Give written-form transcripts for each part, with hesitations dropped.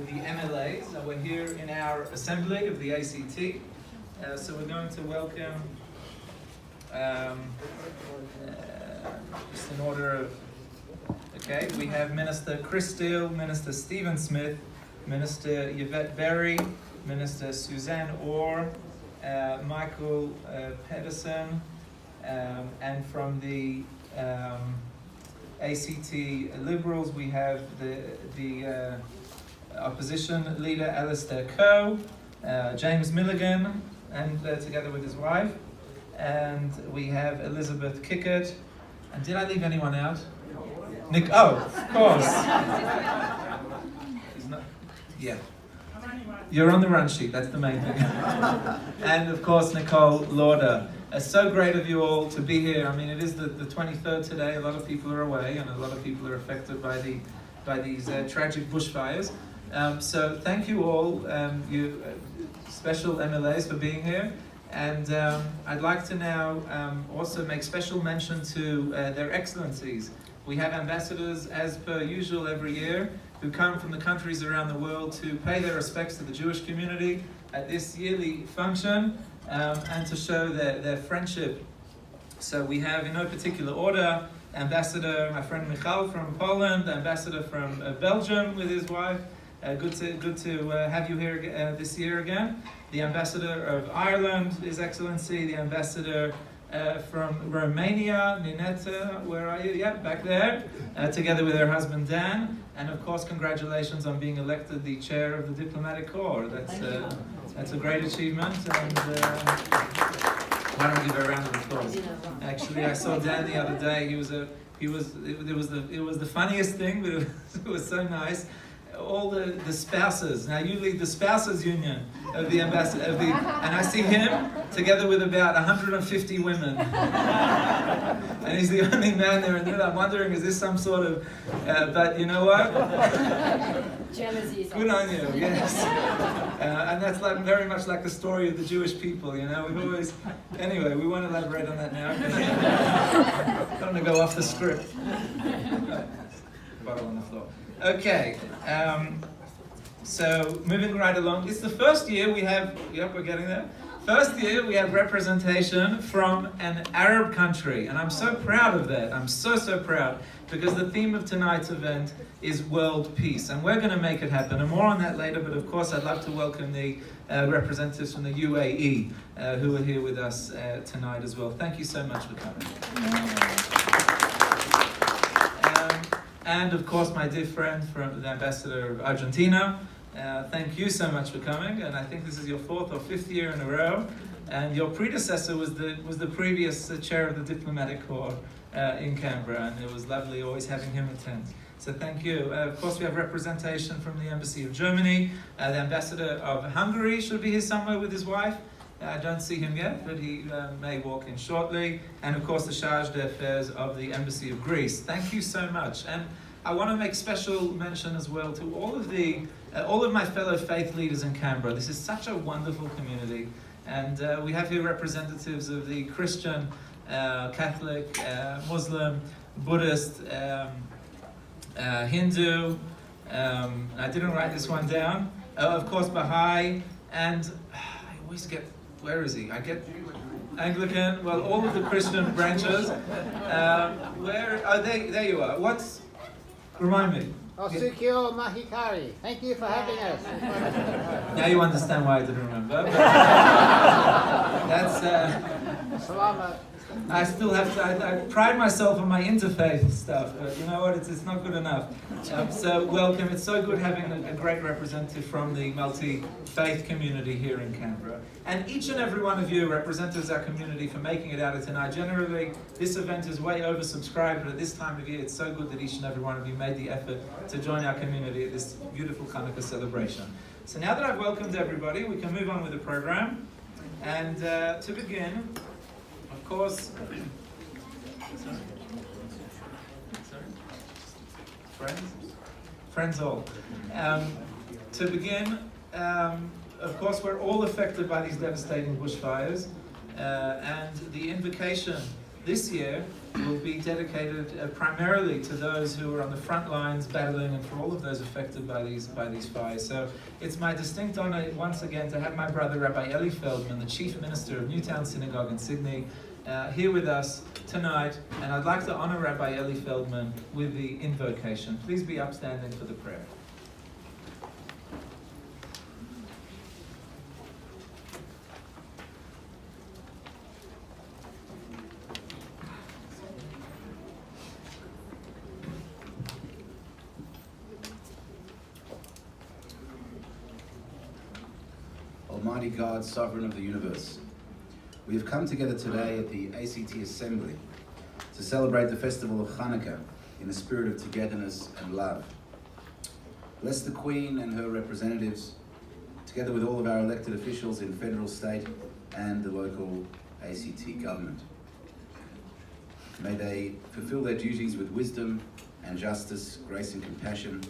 the MLAs. We're here in our assembly of the ACT. So we're going to welcome, just in order of, okay, we have Minister Chris Steele, Minister Stephen Smith, Minister Yvette Berry, Minister Suzanne Orr, Michael Pedersen, and from the ACT Liberals we have the opposition leader Alistair Coe, James Milligan, and together with his wife, and we have Elizabeth Kickert. And did I leave anyone out? Nick, oh, of course. He's not, yeah. You're on the run sheet, that's the main thing. And of course, Nicole Lauder. It's so great of you all to be here. I mean, it is the 23rd today. A lot of people are away, and a lot of people are affected by these tragic bushfires. So thank you all, you special MLAs, for being here. And I'd like to now also make special mention to their excellencies. We have ambassadors, as per usual every year, who come from the countries around the world to pay their respects to the Jewish community at this yearly function, and to show their friendship. So we have, in no particular order, Ambassador, my friend Michal from Poland, Ambassador from Belgium with his wife. Good to have you here this year again. The Ambassador of Ireland, His Excellency, the Ambassador from Romania, Ninetta, where are you? Yeah, back there, together with her husband Dan. And of course, congratulations on being elected the chair of the Diplomatic Corps. That's a great achievement. And why don't we give her a round of applause? Actually, I saw Dan the other day. It was the funniest thing, but it was so nice. All the spouses. Now you lead the spouses union of the ambassador and I see him together with about 150 women, and he's the only man there. And then I'm wondering, is this some sort of? But you know what? Jealousy. Good on you. Yes. And that's like very much like the story of the Jewish people. You know, we've always. Anyway, we won't elaborate on that now. I don't want to go off the script. Bottle on the floor. Okay, so moving right along. It's the first year we have, yep, we're getting there. First year we have representation from an Arab country, and I'm so proud of that. I'm so proud, because the theme of tonight's event is world peace, and we're going to make it happen. And more on that later, but of course I'd love to welcome the representatives from the UAE who are here with us tonight as well. Thank you so much for coming. And of course, my dear friend from the Ambassador of Argentina, thank you so much for coming. And I think this is your 4th or 5th year in a row. And your predecessor was the previous chair of the Diplomatic Corps in Canberra, and it was lovely always having him attend. So thank you. Of course, we have representation from the Embassy of Germany. The Ambassador of Hungary should be here somewhere with his wife. I don't see him yet, but he may walk in shortly. And of course, the Charge d'Affaires of the Embassy of Greece. Thank you so much. And I want to make special mention as well to all of my fellow faith leaders in Canberra. This is such a wonderful community. And we have here representatives of the Christian, Catholic, Muslim, Buddhist, Hindu. I didn't write this one down. Of course, Baha'i, and I always get. Where is he? I get Anglican. Well, all of the Christian branches. Where? Oh, there you are. What's? Remind me. Osukyo Mahikari. Thank you for having us. Now you understand why I didn't remember. That's. Salamat. I still have to. I pride myself on my interfaith stuff, but you know what? It's not good enough. So welcome. It's so good having a great representative from the multi-faith community here in Canberra, and each and every one of you representatives our community for making it out of tonight. Generally, this event is way oversubscribed, but at this time of year, it's so good that each and every one of you made the effort to join our community at this beautiful Chanukah celebration. So now that I've welcomed everybody, we can move on with the program, and to begin. Of course, friends all. To begin, of course, we're all affected by these devastating bushfires, and the invocation this year will be dedicated primarily to those who are on the front lines battling and for all of those affected by these fires. So it's my distinct honor once again to have my brother Rabbi Eli Feldman, the Chief Minister of Newtown Synagogue in Sydney, here with us tonight, and I'd like to honor Rabbi Eli Feldman with the invocation. Please be upstanding for the prayer. Almighty God, Sovereign of the universe, we have come together today at the ACT Assembly to celebrate the festival of Chanukah in a spirit of togetherness and love. Bless the Queen and her representatives, together with all of our elected officials in federal, state and the local ACT government. May they fulfill their duties with wisdom and justice, grace and compassion,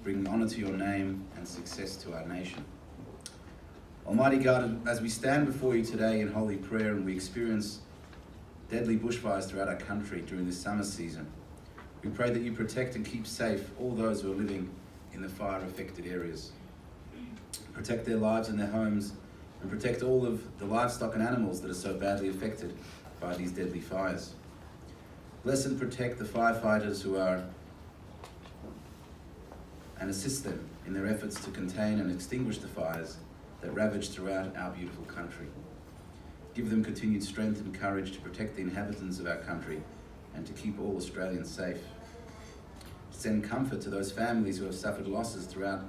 bring honour to your name and success to our nation. Almighty God, as we stand before you today in holy prayer and we experience deadly bushfires throughout our country during this summer season, we pray that you protect and keep safe all those who are living in the fire-affected areas. Protect their lives and their homes, and protect all of the livestock and animals that are so badly affected by these deadly fires. Bless and protect the firefighters who are, and assist them in their efforts to contain and extinguish the fires that ravage throughout our beautiful country. Give them continued strength and courage to protect the inhabitants of our country and to keep all Australians safe. Send comfort to those families who have suffered losses throughout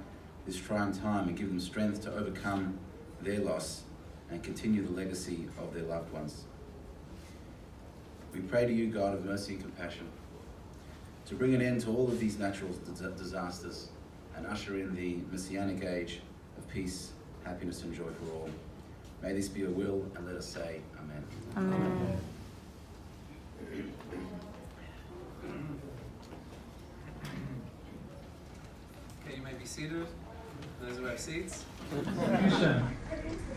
this trying time and give them strength to overcome their loss and continue the legacy of their loved ones. We pray to you, God of mercy and compassion, to bring an end to all of these natural disasters and usher in the messianic age of peace, happiness and joy for all. May this be your will, and let us say Amen. Amen. Okay, you may be seated. Those who have seats.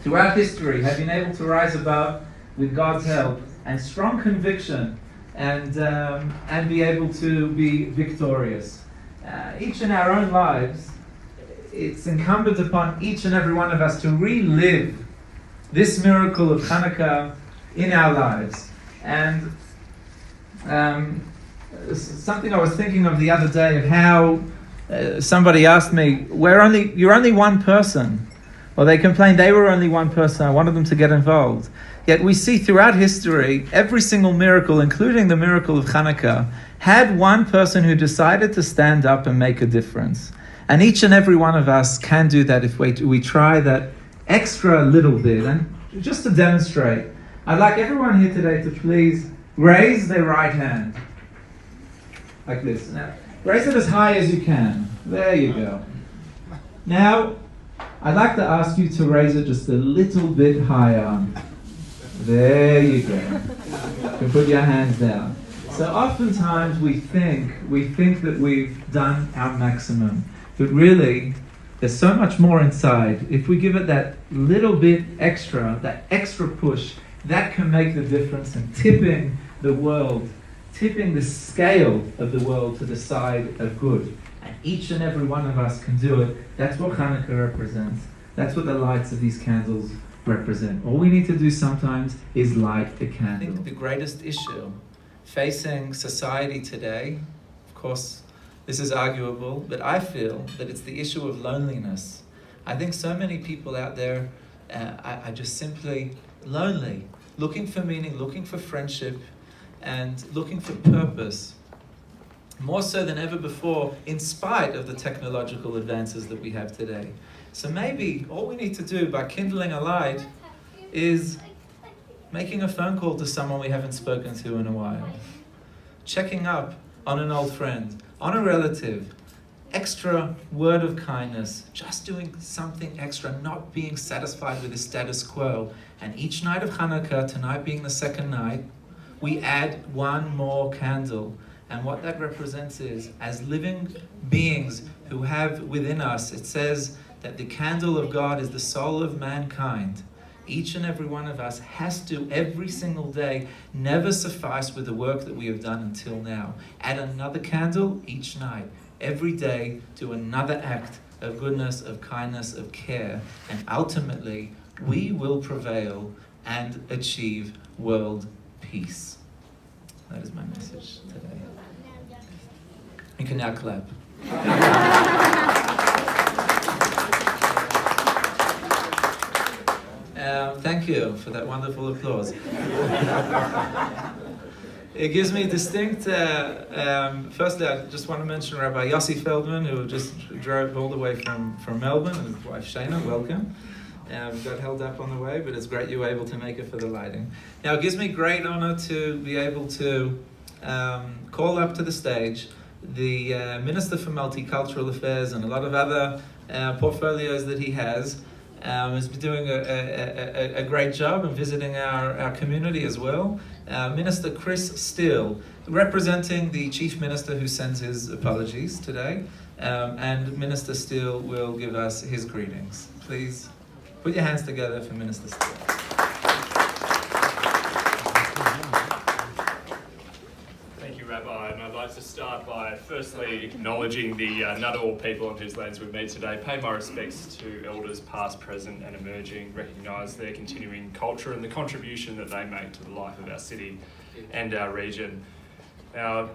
Throughout history, have been able to rise above with God's help and strong conviction, and be able to be victorious. Each in our own lives, it's incumbent upon each and every one of us to relive this miracle of Chanukah in our lives. And something I was thinking of the other day of how somebody asked me, you're only one person. Or they complained they were only one person. I wanted them to get involved. Yet we see throughout history, every single miracle, including the miracle of Chanukah, had one person who decided to stand up and make a difference. And each and every one of us can do that if we try that extra little bit. And just to demonstrate, I'd like everyone here today to please raise their right hand. Like this. Now, raise it as high as you can. There you go. Now, I'd like to ask you to raise it just a little bit higher. There you go. You can put your hands down. So oftentimes we think that we've done our maximum. But really, there's so much more inside. If we give it that little bit extra, that extra push, that can make the difference in tipping the world, tipping the scale of the world to the side of good. And each and every one of us can do it. That's what Chanukah represents. That's what the lights of these candles represent. All we need to do sometimes is light the candle. I think the greatest issue facing society today, of course, this is arguable, but I feel that it's the issue of loneliness. I think so many people out there are just simply lonely, looking for meaning, looking for friendship, and looking for purpose. More so than ever before, in spite of the technological advances that we have today. So maybe all we need to do by kindling a light is making a phone call to someone we haven't spoken to in a while. Checking up on an old friend, on a relative, extra word of kindness, just doing something extra, not being satisfied with the status quo. And each night of Chanukah, tonight being the second night, we add one more candle. And what that represents is, as living beings who have within us, it says that the candle of God is the soul of mankind. each and every one of us has to, every single day, never suffice with the work that we have done until now. Add another candle each night. Every day, do another act of goodness, of kindness, of care, and ultimately, we will prevail and achieve world peace. That is my message today. You can now clap. Thank you for that wonderful applause. It gives me distinct, firstly I just want to mention Rabbi Yossi Feldman, who just drove all the way from Melbourne, and his wife Shana, welcome. Got held up on the way, but it's great you were able to make it for the lighting. Now it gives me great honor to be able to call up to the stage the Minister for Multicultural Affairs and a lot of other portfolios that he has. Has been doing a great job and visiting our community as well. Minister Chris Steele, representing the Chief Minister who sends his apologies today, and Minister Steele will give us his greetings. Please put your hands together for Minister Steele. Thank you, Rabbi, and I'd like to start by firstly acknowledging the Ngunnawal people on whose lands we meet today. Pay my respects to elders past, present and emerging, recognise their continuing culture and the contribution that they make to the life of our city and our region. Now,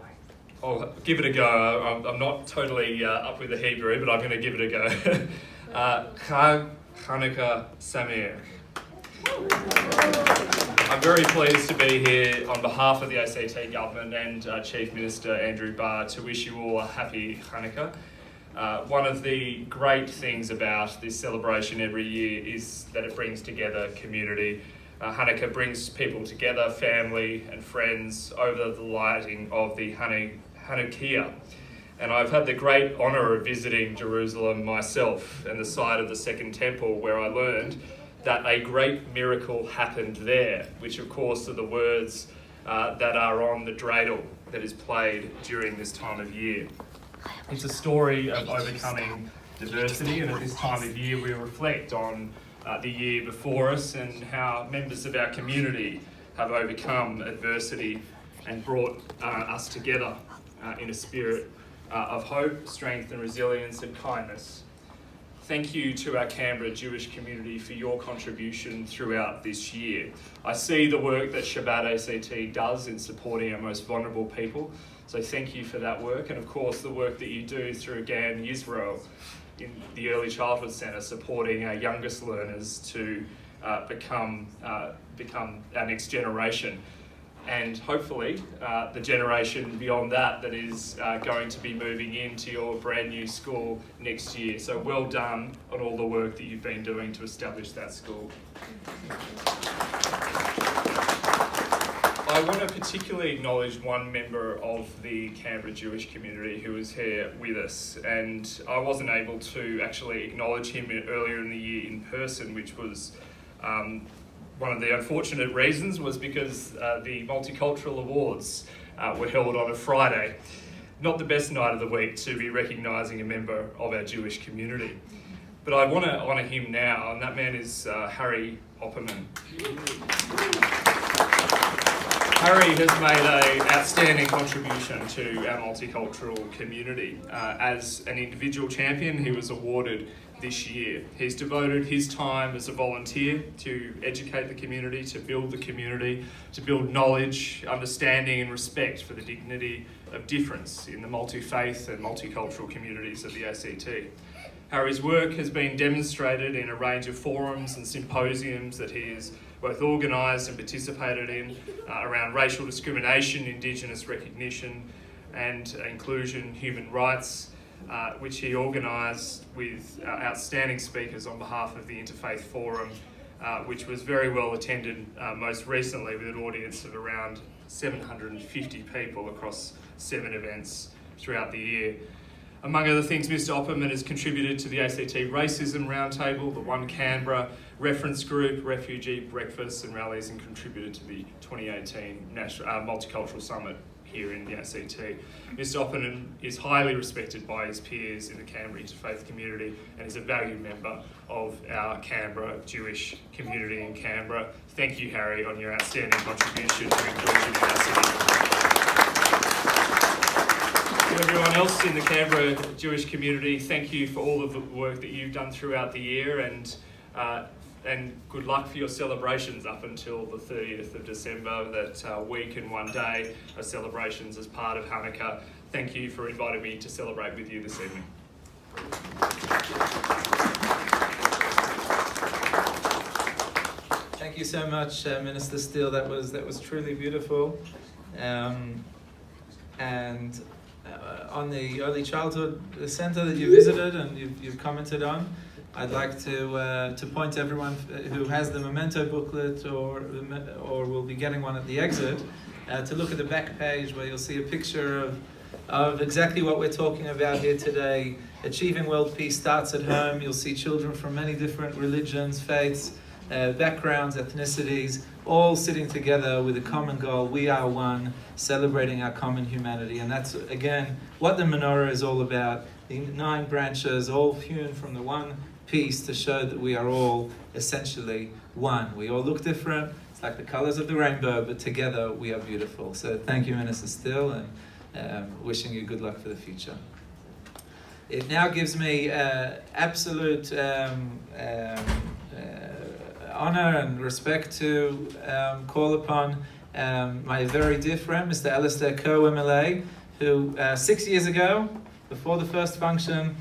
I'll give it a go. I'm not totally up with the Hebrew, but I'm going to give it a go. Chag Chanukah Sameach. I'm very pleased to be here on behalf of the ACT government and Chief Minister Andrew Barr to wish you all a happy Chanukah. One of the great things about this celebration every year is that it brings together community. Chanukah brings people together, family and friends, over the lighting of the Chanukah. And I've had the great honour of visiting Jerusalem myself and the site of the Second Temple, where I learned that a great miracle happened there, which of course are the words that are on the dreidel that is played during this time of year. It's a story of overcoming diversity, and at this time of year we reflect on the year before us and how members of our community have overcome adversity and brought us together in a spirit of hope, strength and resilience and kindness. Thank you to our Canberra Jewish community for your contribution throughout this year. I see the work that Chabad ACT does in supporting our most vulnerable people, so thank you for that work, and of course the work that you do through GAN Israel in the Early Childhood Centre, supporting our youngest learners to become our next generation. And hopefully the generation beyond that is going to be moving into your brand new school next year. So well done on all the work that you've been doing to establish that school. I want to particularly acknowledge one member of the Canberra Jewish community who is here with us, and I wasn't able to actually acknowledge him earlier in the year in person, which was one of the unfortunate reasons was because the Multicultural Awards were held on a Friday. Not the best night of the week to be recognising a member of our Jewish community. But I want to honour him now, and that man is Harry Opperman. Harry has made an outstanding contribution to our multicultural community. As an individual champion, he was awarded this year. He's devoted his time as a volunteer to educate the community, to build the community, to build knowledge, understanding and respect for the dignity of difference in the multi-faith and multicultural communities of the ACT. Harry's work has been demonstrated in a range of forums and symposiums that he has both organised and participated in around racial discrimination, Indigenous recognition and inclusion, human rights, which he organised with outstanding speakers on behalf of the Interfaith Forum, which was very well attended most recently with an audience of around 750 people across 7 events throughout the year. Among other things, Mr Opperman has contributed to the ACT Racism Roundtable, the One Canberra Reference Group, Refugee Breakfasts and Rallies, and contributed to the 2018 Multicultural Summit here in the ACT. Mr. Opperman is highly respected by his peers in the Canberra interfaith community and is a valued member of our Canberra Jewish community in Canberra. Thank you, Harry, on your outstanding contribution to inclusion in our city. To everyone else in the Canberra Jewish community, thank you for all of the work that you've done throughout the year, and good luck for your celebrations up until the 30th of December, that week and one day of celebrations as part of Chanukah. Thank you for inviting me to celebrate with you this evening. Thank you so much, Minister Steele. That was truly beautiful. And on the early childhood centre that you visited and you've commented on, I'd like to point everyone who has the memento booklet or will be getting one at the exit to look at the back page, where you'll see a picture of exactly what we're talking about here today. Achieving world peace starts at home. You'll see children from many different religions, faiths, backgrounds, ethnicities, all sitting together with a common goal. We are one, celebrating our common humanity. And that's, again, what the menorah is all about. The 9 branches, all hewn from the one piece, to show that we are all essentially one. We all look different. It's like the colors of the rainbow, but together we are beautiful. So thank you, Minister Steele, and wishing you good luck for the future. It now gives me absolute honor and respect to call upon my very dear friend, Mr. Alistair Kerr, MLA, who 6 years ago, before the first function,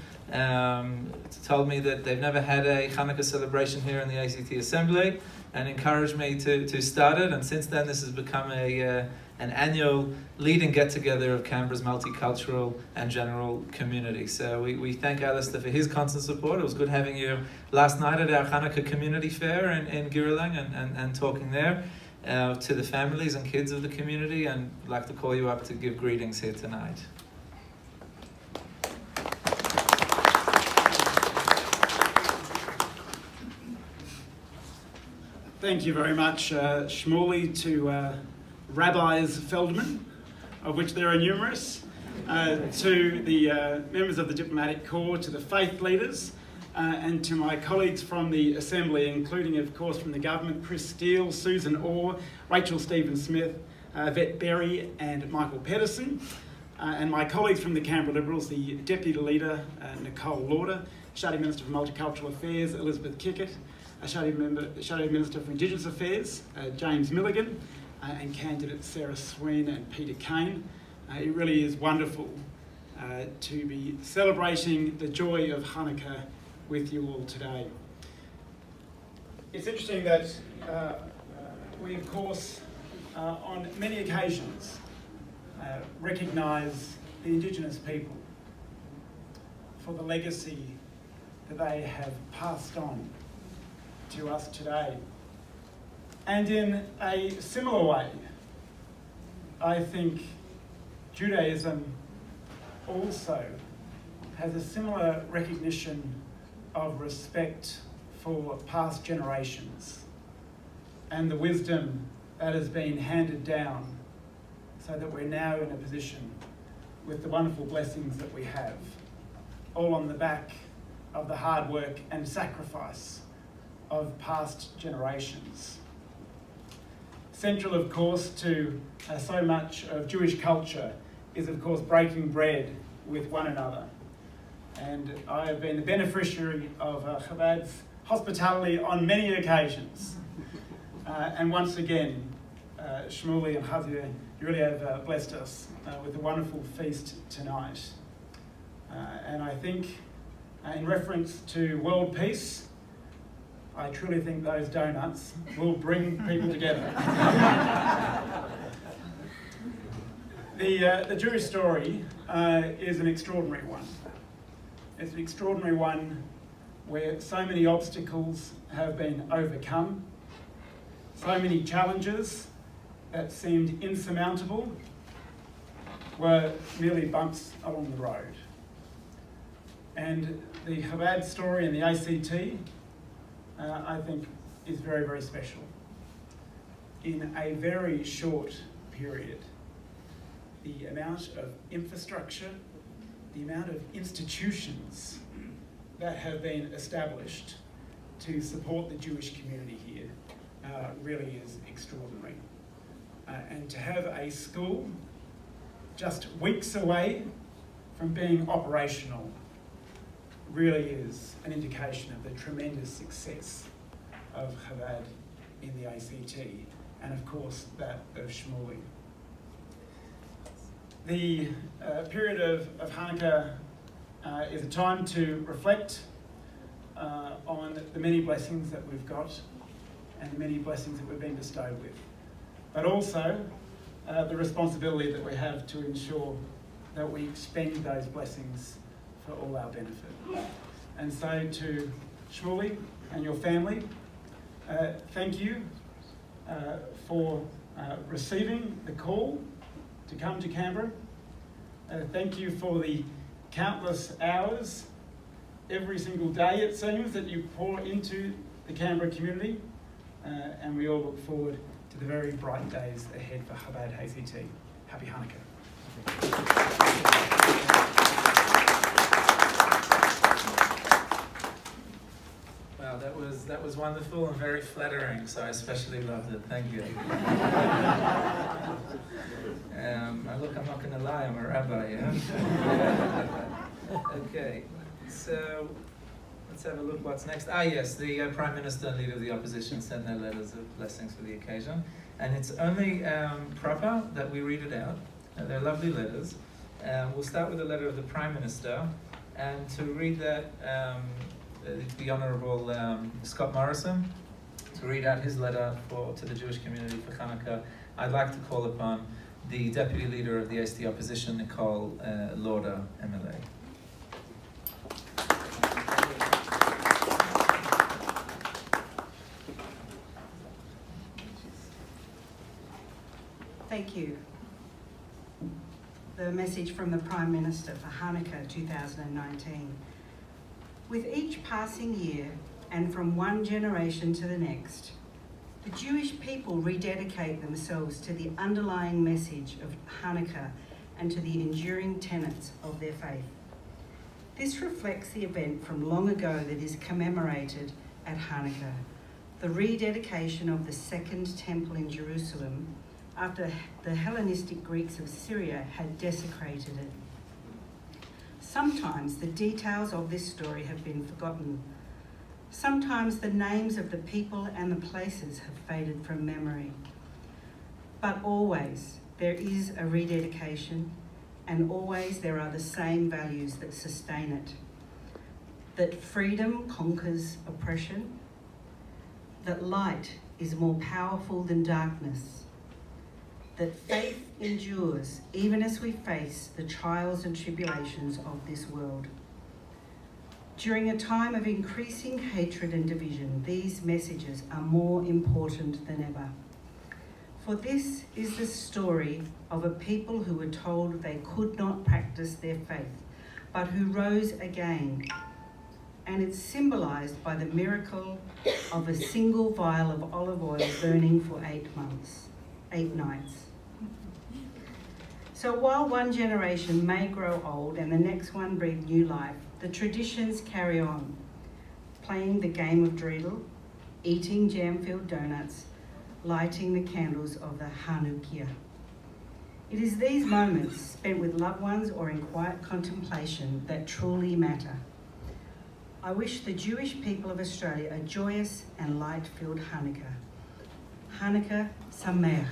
told me that they've never had a Chanukah celebration here in the ACT Assembly, and encouraged me to start it. And since then, this has become an annual leading get-together of Canberra's multicultural and general community. So we thank Alistair for his constant support. It was good having you last night at our Chanukah community fair in Girilang and talking there to the families and kids of the community, and I'd like to call you up to give greetings here tonight. Thank you very much, Shmuley, to Rabbis Feldman, of which there are numerous, to the members of the Diplomatic Corps, to the faith leaders, and to my colleagues from the Assembly, including, of course, from the government, Chris Steele, Susan Orr, Rachel Stephen-Smith, Vet Berry and Michael Pedersen, and my colleagues from the Canberra Liberals, the Deputy Leader, Nicole Lauder, Shadow Minister for Multicultural Affairs, Elizabeth Kickett, Shadow Minister for Indigenous Affairs, James Milligan, and candidates Sarah Sween and Peter Kane. It really is wonderful to be celebrating the joy of Chanukah with you all today. It's interesting that we, of course, on many occasions, recognise the Indigenous people for the legacy that they have passed on to us today. And in a similar way, I think Judaism also has a similar recognition of respect for past generations and the wisdom that has been handed down, so that we're now in a position with the wonderful blessings that we have, all on the back of the hard work and sacrifice of past generations. Central, of course, to so much of Jewish culture is, of course, breaking bread with one another. And I have been the beneficiary of Chabad's hospitality on many occasions. And once again, Shmuley and Chazia, you really have blessed us with a wonderful feast tonight. And I think, in reference to world peace, I truly think those donuts will bring people together. The Jewish story is an extraordinary one. It's an extraordinary one where so many obstacles have been overcome, so many challenges that seemed insurmountable were merely bumps along the road. And the Chabad story in the ACT, I think, is very, very special. In a very short period, the amount of infrastructure, the amount of institutions that have been established to support the Jewish community here really is extraordinary. And to have a school just weeks away from being operational really is an indication of the tremendous success of Chabad in the ACT, and of course that of Shmuley. The period of Hanukkah is a time to reflect on the many blessings that we've got and the many blessings that we've been bestowed with, but also the responsibility that we have to ensure that we expend those blessings for all our benefit. And so to Shmuley and your family, thank you for receiving the call to come to Canberra. Thank you for the countless hours every single day, it seems, that you pour into the Canberra community, and we all look forward to the very bright days ahead for Chabad ACT. Happy Hanukkah. Wow, that was wonderful and very flattering, so I especially loved it. Thank you. Look, I'm not going to lie, I'm a rabbi, yeah? Okay, so let's have a look what's next. Yes, the Prime Minister and Leader of the Opposition sent their letters of blessings for the occasion, and it's only proper that we read it out. They're lovely letters. We'll start with the letter of the Prime Minister, and to read that, the Honourable Scott Morrison, to read out his letter to the Jewish community for Chanukah, I'd like to call upon the Deputy Leader of the ACT Opposition, Nicole Lauder, MLA. Thank you. The message from the Prime Minister for Hanukkah 2019. With each passing year, and from one generation to the next, the Jewish people rededicate themselves to the underlying message of Hanukkah and to the enduring tenets of their faith. This reflects the event from long ago that is commemorated at Hanukkah, the rededication of the Second Temple in Jerusalem after the Hellenistic Greeks of Syria had desecrated it. Sometimes the details of this story have been forgotten. Sometimes the names of the people and the places have faded from memory. But always there is a rededication, and always there are the same values that sustain it. That freedom conquers oppression, that light is more powerful than darkness, that faith endures even as we face the trials and tribulations of this world. During a time of increasing hatred and division, these messages are more important than ever. For this is the story of a people who were told they could not practice their faith, but who rose again. And it's symbolised by the miracle of a single vial of olive oil burning for 8 nights. So while one generation may grow old and the next one breathe new life, the traditions carry on, playing the game of dreidel, eating jam-filled donuts, lighting the candles of the Chanuka. It is these moments spent with loved ones or in quiet contemplation that truly matter. I wish the Jewish people of Australia a joyous and light-filled Hanukkah. Hanukkah Sameach.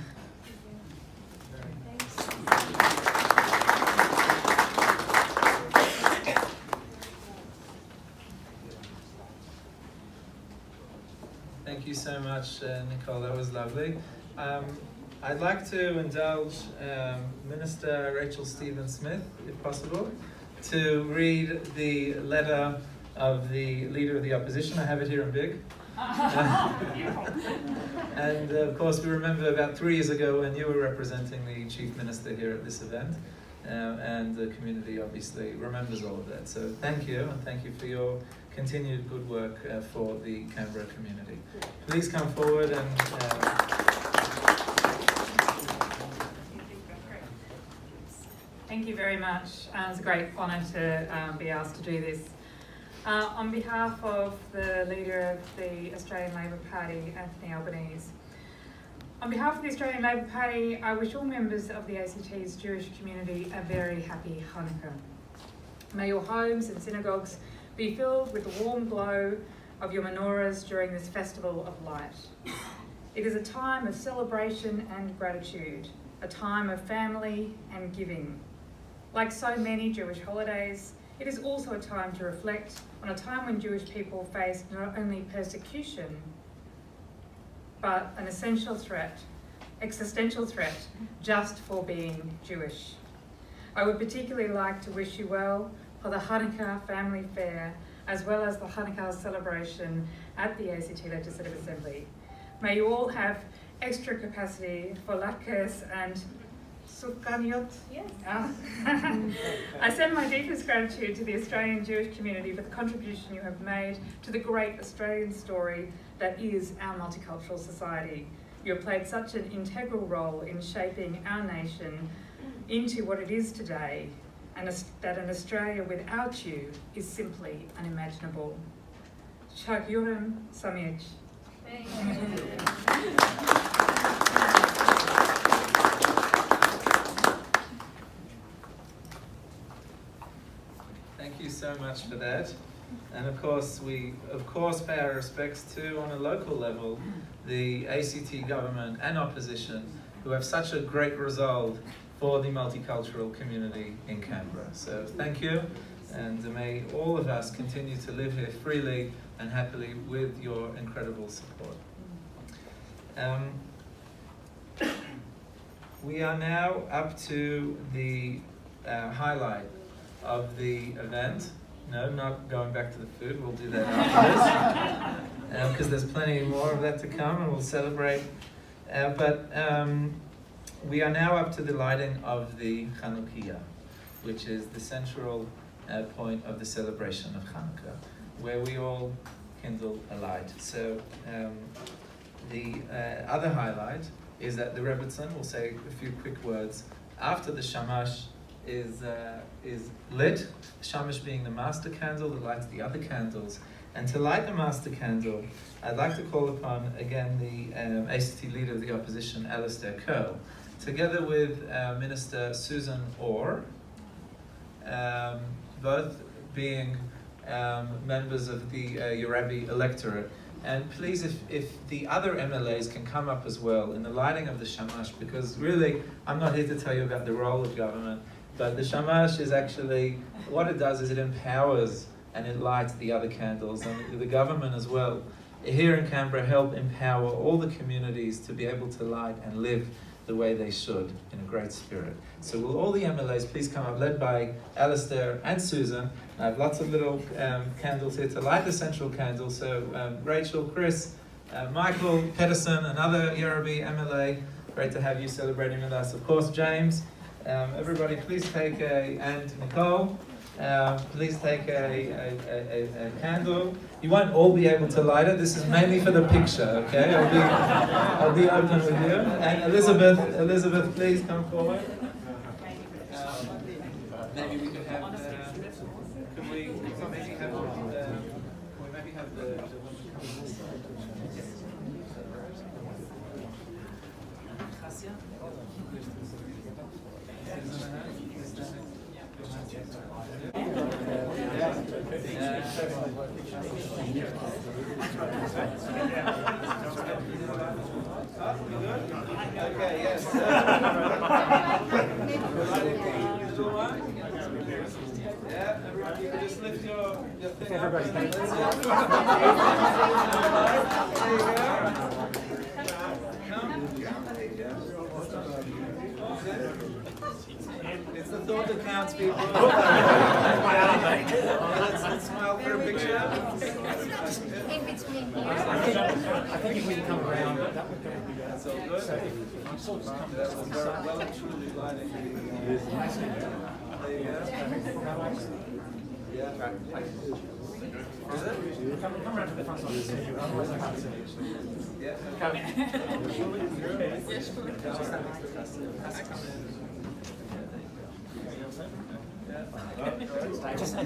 Thank you so much, Nicole. That was lovely. I'd like to indulge Minister Rachel Stephen-Smith, if possible, to read the letter of the Leader of the Opposition. I have it here in big. And of course, we remember about 3 years ago when you were representing the Chief Minister here at this event, and the community obviously remembers all of that. So thank you, and thank you for your continued good work for the Canberra community. Please come forward and... Thank you very much. It's a great honour to be asked to do this. On behalf of the leader of the Australian Labor Party, Anthony Albanese, on behalf of the Australian Labor Party, I wish all members of the ACT's Jewish community a very happy Chanukah. May your homes and synagogues be filled with the warm glow of your menorahs during this festival of light. It is a time of celebration and gratitude, a time of family and giving. Like so many Jewish holidays, it is also a time to reflect on a time when Jewish people faced not only persecution, but an existential threat just for being Jewish. I would particularly like to wish you well for the Chanukah Family Fair, as well as the Chanukah celebration at the ACT Legislative Assembly. May you all have extra capacity for latkes and sukanyot. Yes. I send my deepest gratitude to the Australian Jewish community for the contribution you have made to the great Australian story that is our multicultural society. You have played such an integral role in shaping our nation into what it is today, and that an Australia without you is simply unimaginable. Chag Yurim Samich. Thank you so much for that. And of course, we pay our respects to, on a local level, the ACT government and opposition, who have such a great resolve for the multicultural community in Canberra. So thank you, and may all of us continue to live here freely and happily with your incredible support. We are now up to the highlight of the event. No, not going back to the food, we'll do that after this, because there's plenty more of that to come and we'll celebrate. But we are now up to the lighting of the Chanukah, which is the central point of the celebration of Chanukah, where we all kindle a light. So the other highlight is that the Rebbitzin will say a few quick words after the shamash is lit, shamash being the master candle that lights the other candles. And to light the master candle, I'd like to call upon again the ACT leader of the opposition, Alistair Curl, together with Minister Susan Orr, both being members of the Yerabi electorate. And please, if the other MLAs can come up as well in the lighting of the shamash, because really, I'm not here to tell you about the role of government, but the shamash is actually, what it does is it empowers and it lights the other candles, and the government as well, here in Canberra, help empower all the communities to be able to light and live the way they should, in a great spirit. So will all the MLAs please come up, led by Alistair and Susan. I have lots of little candles here to light the central candle. So Rachel, Chris, Michael, Pedersen, another Yerabi MLA, great to have you celebrating with us. Of course, James, everybody please take and Nicole, please take a candle. You won't all be able to light it. This is mainly for the picture, okay? I'll be open with you. And Elizabeth, please come forward. Maybe we could have. Could we maybe have the Okay, yes. Yeah, everybody, you can just lift your thing up. There you go. It's the thought that counts, people. Let's smile for a picture. In between here. I think if we can come around, that would be good. That's all good. That was well and truly lighting. There you go. Yeah. Is it? Come around to the front side. Otherwise I can't see. Yeah. Come. Just stand next to Cassie. Cassie, come in.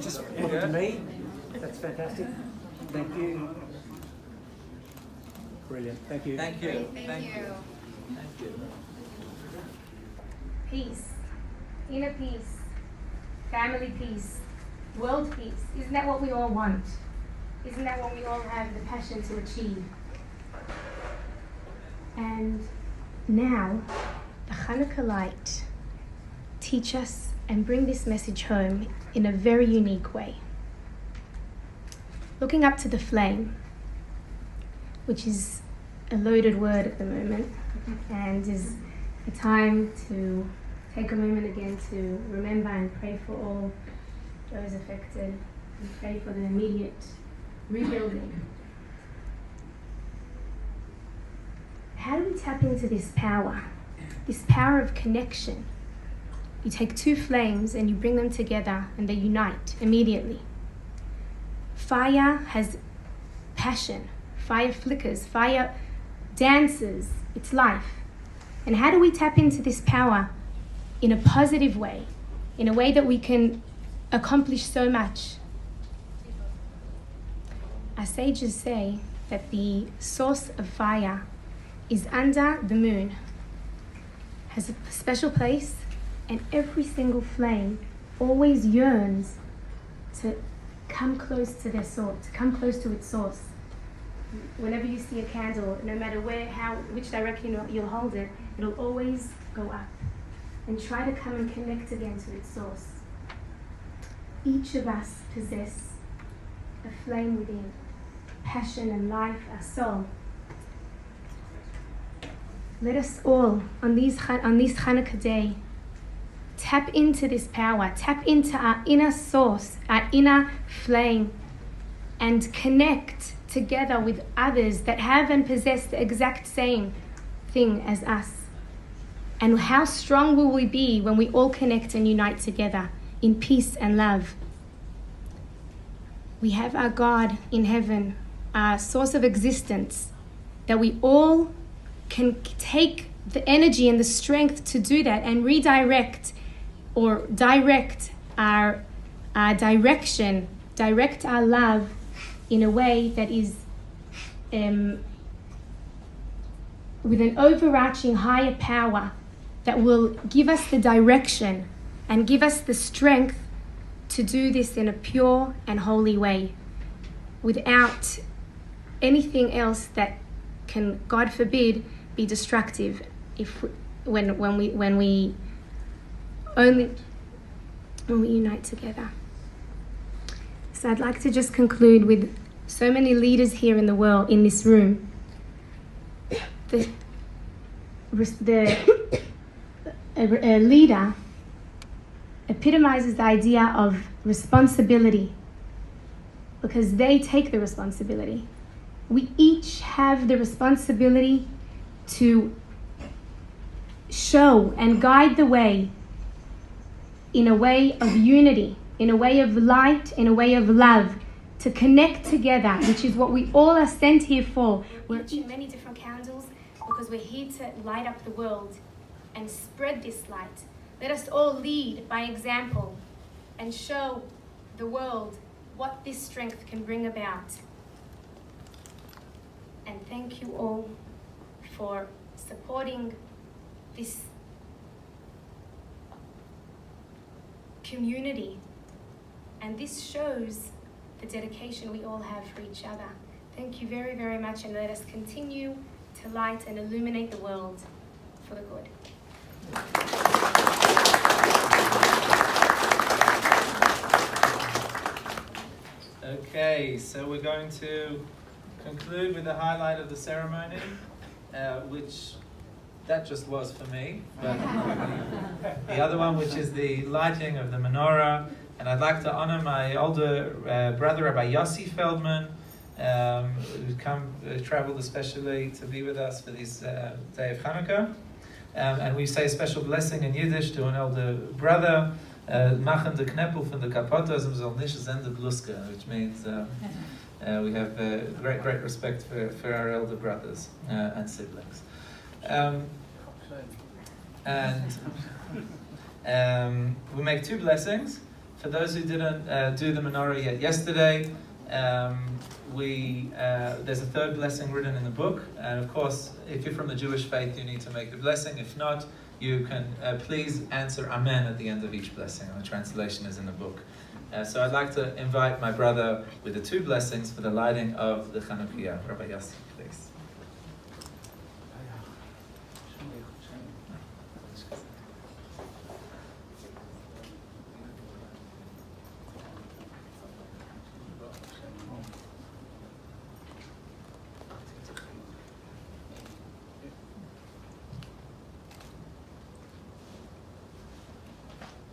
just put it to me. That's fantastic. Thank you. Brilliant. Thank you. Thank you. Thank you. Thank you. Peace, inner peace, family peace, world peace. Isn't that what we all want? Isn't that what we all have the passion to achieve? And now, the Chanukah light teach us and bring this message home in a very unique way. Looking up to the flame, which is a loaded word at the moment, and is a time to take a moment again to remember and pray for all those affected and pray for the immediate rebuilding. How do we tap into this power of connection? You take two flames and you bring them together and they unite immediately. Fire has passion, fire flickers, fire dances, it's life. And how do we tap into this power in a positive way, in a way that we can accomplish so much? Our sages say that the source of fire is under the moon, has a special place, and every single flame always yearns to come close to their source, to come close to its source. Whenever you see a candle, no matter which direction you'll hold it, it'll always go up and try to come and connect again to its source. Each of us possess a flame within, passion and life, our soul. Let us all, on this Chanukah day, tap into this power, tap into our inner source, our inner flame, and connect together with others that have and possess the exact same thing as us. And how strong will we be when we all connect and unite together in peace and love? We have our God in heaven, our source of existence, that we all can take the energy and the strength to do that and redirect or direct our direction, direct our love in a way that is with an overarching higher power that will give us the direction and give us the strength to do this in a pure and holy way without anything else that can, God forbid, be destructive when we unite together. So I'd like to just conclude with so many leaders here in the world, in this room. A leader epitomizes the idea of responsibility because they take the responsibility. We each have the responsibility to show and guide the way in a way of unity, in a way of light, in a way of love, to connect together, which is what we all are sent here for. We're each in many different candles because we're here to light up the world and spread this light. Let us all lead by example and show the world what this strength can bring about. And thank you all for supporting this community. And this shows the dedication we all have for each other. Thank you very, very much, and let us continue to light and illuminate the world for the good. Okay, so we're going to conclude with the highlight of the ceremony, which that just was for me, but the other one, which is the lighting of the menorah. And I'd like to honor my older brother, Rabbi Yossi Feldman, who's traveled especially to be with us for this day of Chanukah. And we say a special blessing in Yiddish to an elder brother, Machen de Kneppel von de Kapotas, soll nicht sende Bluska, which means we have great respect for our elder brothers and siblings. And we make two blessings. For those who didn't do the menorah yet yesterday, there's a third blessing written in the book. And of course, if you're from the Jewish faith, you need to make the blessing. If not, you can please answer Amen at the end of each blessing. And the translation is in the book. So I'd like to invite my brother with the two blessings for the lighting of the Chanukah. Rabbi Yossi, please.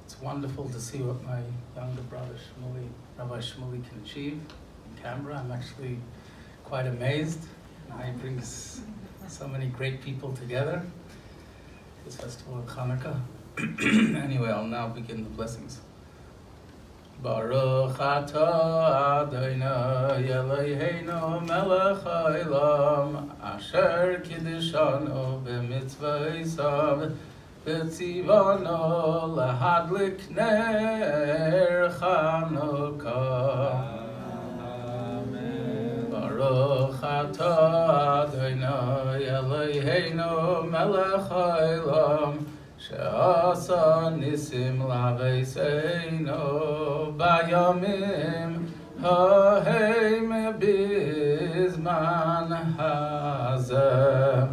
It's wonderful to see what my younger brother Rabbi Shmuley can achieve in Canberra. I'm actually quite amazed how he brings so many great people together. This festival of Chanukah. Anyway, I'll now begin the blessings. Baruch atah Adonai Eloheinu melech haolam asher kiddeshanu b'mitzvosav v'tzivanu lahadlik ner Chanukah. Amen. Baruch atah Adonai Eloheinu melech haolam she'asa nisim laveseinu bayamim ha'hem bizman hazeh.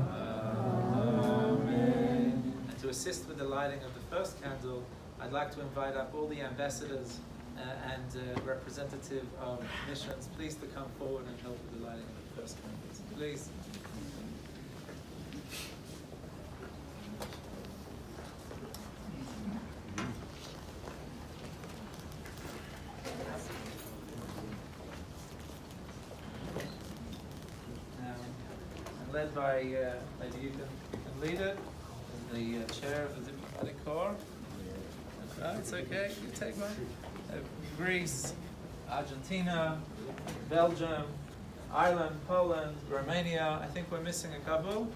And to assist with the lighting of the first candle, I'd like to invite up all the ambassadors and representative of missions, please to come forward and help with the lighting of the first candles. Please. Led by, maybe you can lead it, the chair of the diplomatic corps. No, it's okay, you take one. Greece, Argentina, Belgium, Ireland, Poland, Romania. I think we're missing a couple.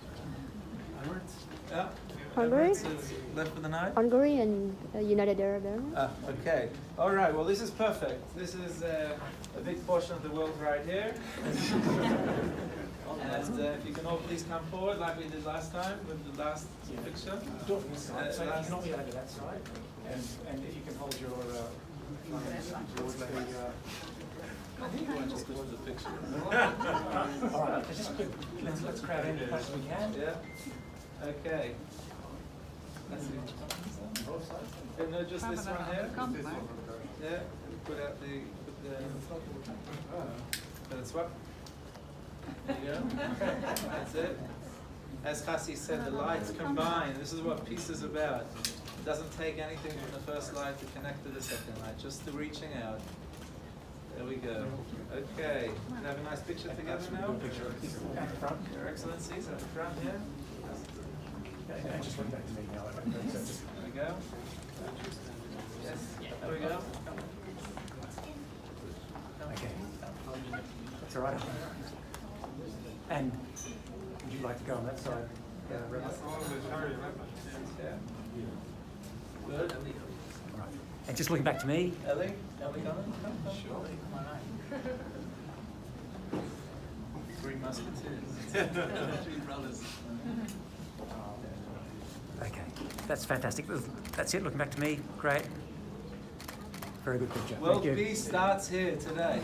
Yeah. Hungary? Emirates is left for the night. Hungary and United Arab Emirates. Okay. All right. Well, this is perfect. This is a big portion of the world right here. And if you can all please come forward like we did last time with the last picture. So you can all be over that side, and if you can hold your towards the I think you want just towards the picture. all right, just quick, let's crowd in as much as we can. Yeah. Okay. That's it. No, just this one here. Yeah. Put out the swap. There you go. That's it. As Chassi said, the lights combine. This is what peace is about. It doesn't take anything from the first light to connect to the second light, just the reaching out. There we go. Okay. Can I have a nice picture together now? Picture at the front. Your Excellencies at the front here. And just look back to me now. There we go. Yes. There we go. Okay. That's all right. And would you like to go on that side? Yeah. Good. All right. And just looking back to me. Ellie coming? Sure. Three musketeers. Three brothers. Okay, that's fantastic. That's it. Looking back to me. Great. Very good picture. World peace starts here today.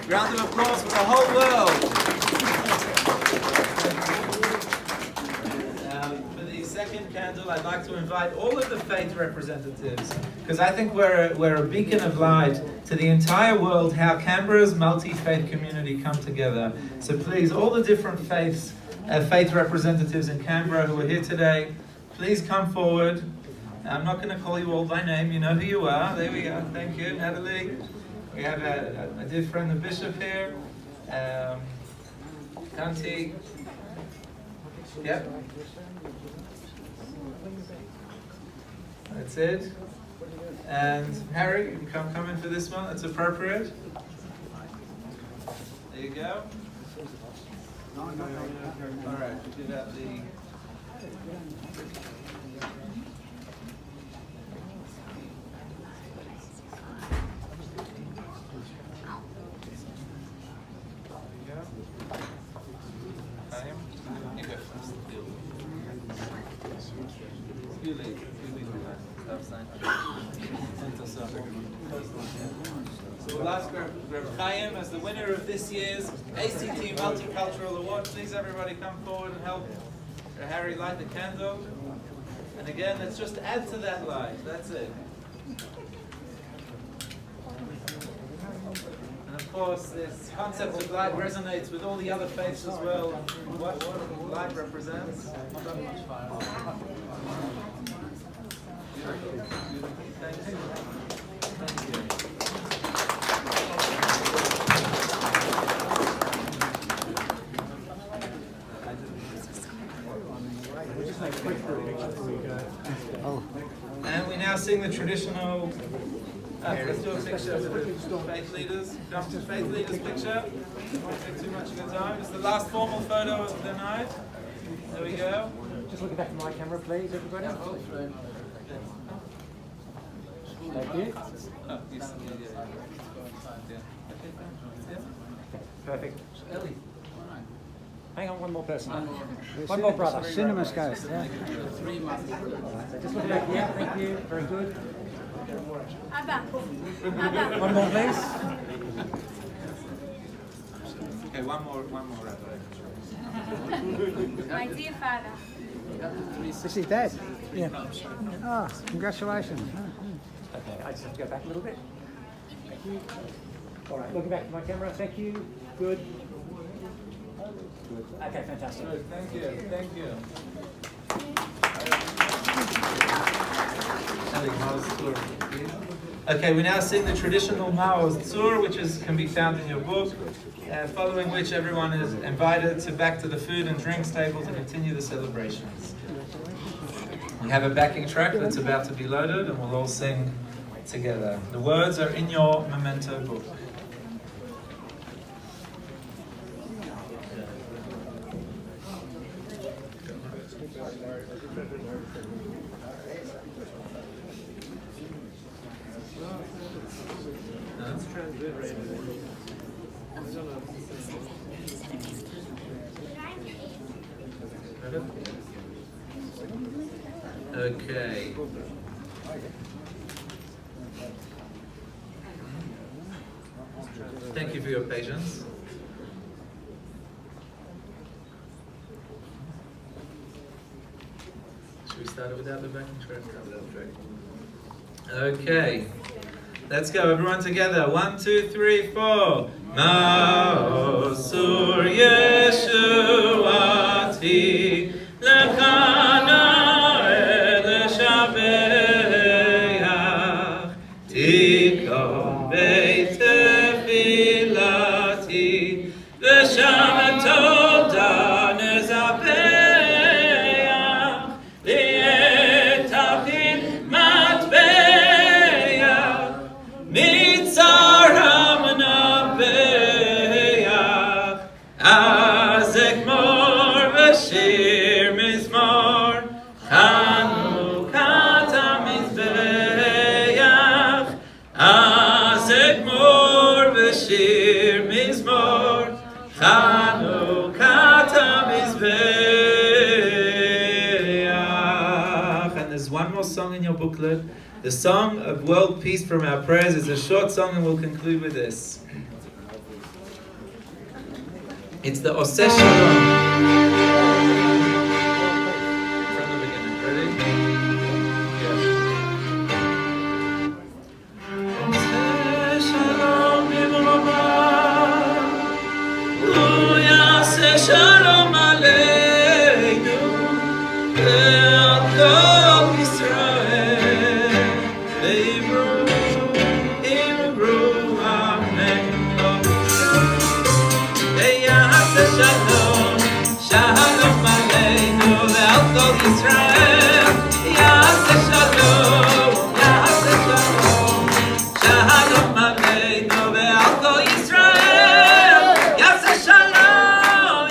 Round of applause for the whole world. For the second candle, I'd like to invite all of the faith representatives, because I think we're a beacon of light to the entire world, how Canberra's multi-faith community come together. So please, all the different faiths, faith representatives in Canberra who are here today, please come forward. I'm not going to call you all by name, you know who you are. There we go, thank you, Natalie. We have a dear friend, the bishop here. Kanti. Yep. That's it. And Harry, you can come in for this one, that's appropriate. There you go. Alright, give out the... You lead. So we'll ask Reb Chaim as the winner of this year's ACT Multicultural Award. Please everybody come forward and help Harry light the candle. And again, let's just add to that light. That's it. And of course, this concept of light resonates with all the other faiths as well. What light represents. Thank you. Thank you. And we now sing the traditional. Let's do a picture with the faith leaders. Come to faith leaders picture. Won't take too much of your time. It's the last formal photo of the night. There we go. Just looking back at my camera, please, everybody. Thank you. Oh, you see, yeah. Perfect. Hang on, one more person. One more brother. Cinema scope. Yeah. Just looking back. Yeah, thank you. Very good. One more, please. Okay, one more. My dear father. This is Dad. Yeah. Ah, congratulations. Okay, I just have to go back a little bit. Thank you. All right, looking back at my camera. Thank you. Good. Good. Okay, fantastic. Good, thank you. Thank you. Okay, we now sing the traditional Maoz Tzur, which can be found in your book, following which everyone is invited back to the food and drinks table to continue the celebrations. We have a backing track that's about to be loaded and we'll all sing together. The words are in your memento book. Okay. Thank you for your patience. Should we start it without the backing track? Okay. Let's go, everyone together. 1, 2, 3, 4. Ma'osur Yeshuati Lekana Eleshabeach Tikom Beit Tefilati V'sham Toda Nezabeach Li'etapin Matbeach Mitzaram Nabeach Azekmor V'shir Mizmor Chanukah Tamizbeach Azekmor V'shir Mizmor Chanukah Tamizbeach. And there's one more song in your booklet. The Song of World Peace from Our Prayers is a short song and we'll conclude with this. It's the Oseh Shalom. From the beginning. Ready? Yes. Oseh Shalom B'Morah U'Yaseh Shalom Aleinu Ve'al Kol Yisrael Ve'imru Amen Ve'yaseh Shalom Shalom Aleinu Ve'al Kol Yisrael Yaseh Shalom Yaseh Shalom Shalom Aleinu Ve'al Kol Yisrael Yaseh Shalom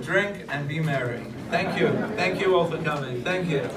drink, and be merry. Thank you. Thank you all for coming. Thank you.